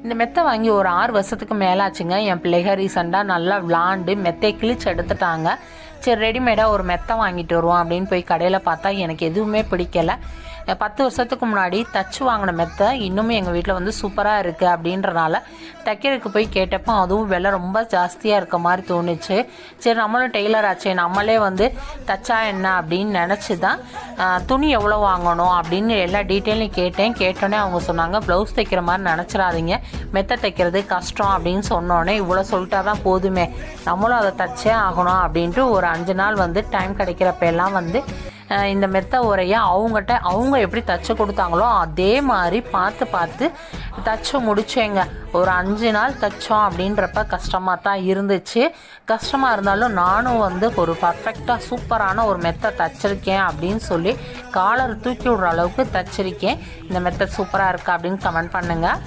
இந்த மெத்தை வாங்கி ஒரு 6 வருஷத்துக்கு மேலே ஆச்சுங்க. என் பிள்ளைக ரீசெண்டாக நல்லா விளாண்டு மெத்தையை கிழிச்சு எடுத்துட்டாங்க. சரி ரெடிமேடாக ஒரு மெத்தை வாங்கிட்டு வருவோம் அப்படின்னு போய் கடையில் பார்த்தா எனக்கு எதுவுமே பிடிக்கலை. 10 வருஷத்துக்கு முன்னாடி தச்சு வாங்கின மெத்தை இன்னுமே எங்கள் வீட்டில் வந்து சூப்பராக இருக்குது அப்படின்றனால தைக்கிறதுக்கு போய் கேட்டப்போ அதுவும் விலை ரொம்ப ஜாஸ்தியாக இருக்க மாதிரி தோணுச்சு. சரி நம்மளும் டெய்லர் ஆச்சே, நம்மளே வந்து தச்சா என்ன அப்படின்னு நினச்சி தான் துணி எவ்வளோ வாங்கணும் அப்படின்னு எல்லா டீட்டெயிலையும் கேட்டோன்னே அவங்க சொன்னாங்க, ப்ளவுஸ் தைக்கிற மாதிரி நினச்சிடாதீங்க, மெத்தை தைக்கிறது கஷ்டம் அப்படின்னு சொன்னோன்னே இவ்வளோ சொல்லிட்டா தான் போதுமே, நம்மளும் அதை தச்சே ஆகணும் அப்படின்ட்டு ஒரு 5 நாள் வந்து டைம் கிடைக்கிறப்ப எல்லாம் வந்து இந்த மெத்தை உரையை அவங்க எப்படி தச்சு கொடுத்தாங்களோ அதே மாதிரி பார்த்து தச்சு முடிச்சேங்க. ஒரு 5 நாள் தைச்சோம் அப்படின்றப்ப கஷ்டமாக தான் இருந்துச்சு. கஷ்டமாக இருந்தாலும் நானும் வந்து ஒரு பர்ஃபெக்டாக சூப்பரான ஒரு மெத்தை தச்சிருக்கேன் அப்படின்னு சொல்லி காலர் தூக்கி விடுற அளவுக்கு தச்சிருக்கேன். இந்த மெத்தை சூப்பராக இருக்கா அப்படின்னு கமெண்ட் பண்ணுங்கள்.